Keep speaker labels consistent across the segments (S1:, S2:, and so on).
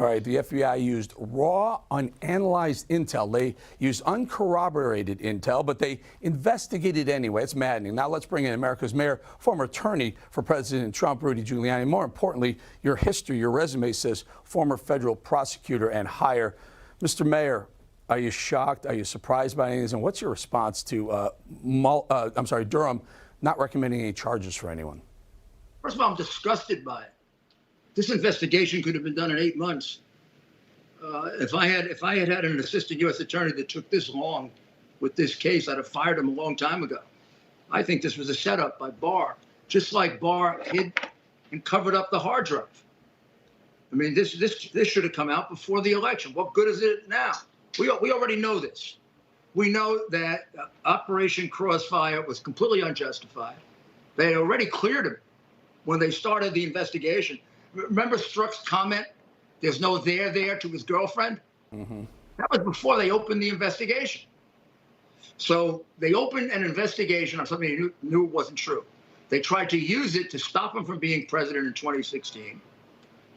S1: All right, the FBI used raw, unanalyzed intel. They used uncorroborated intel, but they investigated anyway. It's maddening. Now let's bring in America's mayor, former attorney for President Trump, Rudy Giuliani. More importantly, your history, your resume says former federal prosecutor and higher. Mr. Mayor, are you shocked? Are you surprised by anything? And what's your response to Durham not recommending any charges for anyone?
S2: First of all, I'm disgusted by it. This investigation could have been done in 8 months. If I had an assistant U.S. attorney that took this long with this case, I'd have fired him a long time ago. I think this was a setup by Barr, just like Barr hid and covered up the hard drive. I mean, this should have come out before the election. What good is it now? We already know this. We know that Operation Crossfire was completely unjustified. They had already cleared him when they started the investigation. Remember Strzok's comment, there's no there to his girlfriend? Mm-hmm. That was before they opened the investigation. So they opened an investigation on something they knew wasn't true. They tried to use it to stop him from being president in 2016.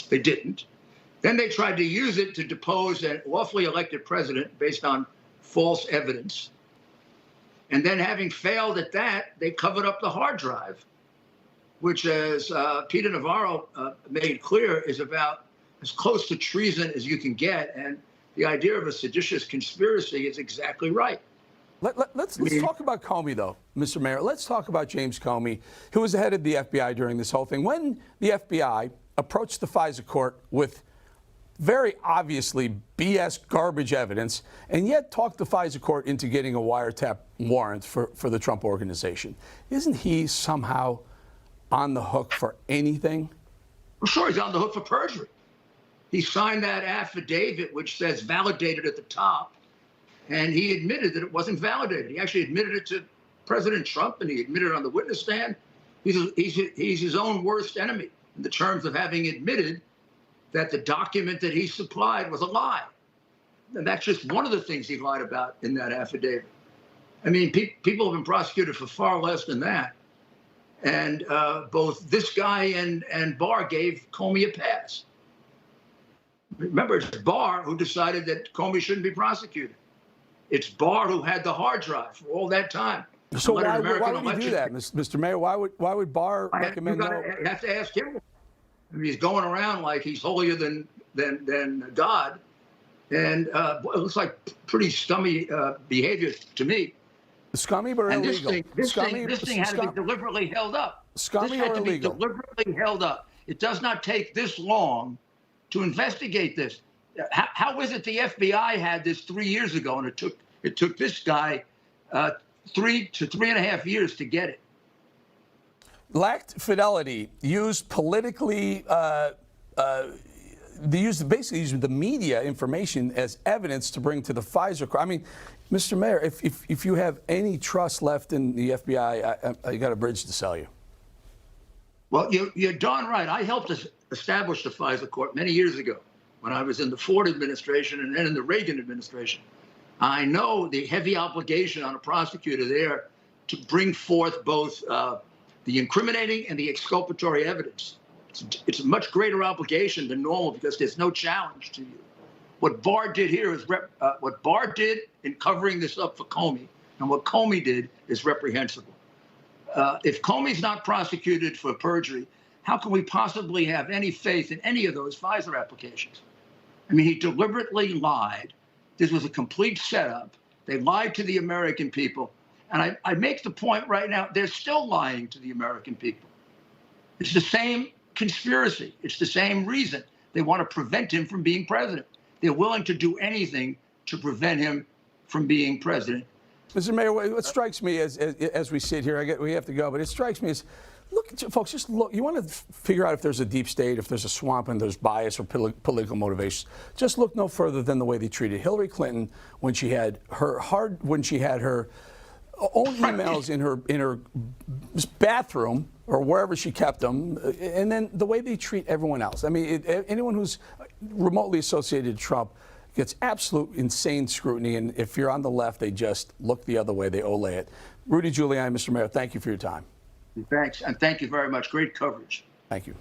S2: They didn't. Then they tried to use it to depose an lawfully elected president based on false evidence. And then having failed at that, they covered up the hard drive, which, as Peter Navarro made clear, is about as close to treason as you can get. And the idea of a seditious conspiracy is exactly right.
S1: Let's talk about Comey, though, Mr. Mayor. Let's talk about James Comey, who was the head of the FBI during this whole thing. When the FBI approached the FISA court with very obviously BS garbage evidence, and yet talked the FISA court into getting a wiretap warrant for the Trump organization, isn't he somehow on the hook for anything?
S2: Well, sure, he's on the hook for perjury. He signed that affidavit, which says validated at the top, and he admitted that it wasn't validated. He actually admitted it to President Trump, and he admitted it on the witness stand. He's his own worst enemy in the terms of having admitted that the document that he supplied was a lie. And that's just one of the things he lied about in that affidavit. I mean, people have been prosecuted for far less than that. And both this guy and Barr gave Comey a pass. Remember, it's Barr who decided that Comey shouldn't be prosecuted. It's Barr who had the hard drive for all that time.
S1: So why would he do that, Mr. Mayor? Why would Barr recommend no?
S2: You have to ask him. I mean, he's going around like he's holier than God, and it looks like pretty scummy behavior to me.
S1: Scummy but illegal.
S2: This thing had to be deliberately held up.
S1: Scummy or illegal? This had to be
S2: deliberately held up. It does not take this long to investigate this. How is it the FBI had this 3 years ago, and it took this guy 3 to 3.5 years to get it?
S1: Lacked fidelity, used politically, they basically used the media information as evidence to bring to the FISA court. I mean, Mr. Mayor, if you have any trust left in the FBI, I got a bridge to sell you.
S2: Well, you're darn right. I helped establish the FISA court many years ago when I was in the Ford administration and then in the Reagan administration. I know the heavy obligation on a prosecutor there to bring forth both the incriminating and the exculpatory evidence. It's a much greater obligation than normal because there's no challenge to you. What Barr did here is what Barr did in covering this up for Comey, and what Comey did is reprehensible. If Comey's not prosecuted for perjury, how can we possibly have any faith in any of those FISA applications? I mean, he deliberately lied. This was a complete setup. They lied to the American people. And I make the point right now, they're still lying to the American people. It's the same conspiracy. It's the same reason. They want to prevent him from being president. They're willing to do anything to prevent him from being president.
S1: Mr. Mayor, what strikes me as we sit here, we have to go, but it strikes me as, look, folks, just look. You want to figure out if there's a deep state, if there's a swamp and there's bias or political motivations. Just look no further than the way they treated Hillary Clinton when she had her own emails in her bathroom or wherever she kept them, and then the way they treat everyone else. I mean, anyone who's remotely associated with Trump gets absolute insane scrutiny, and if you're on the left, they just look the other way. They ole it. Rudy Giuliani, Mr. Mayor, thank you for your time.
S2: Thanks, and thank you very much. Great coverage.
S1: Thank you.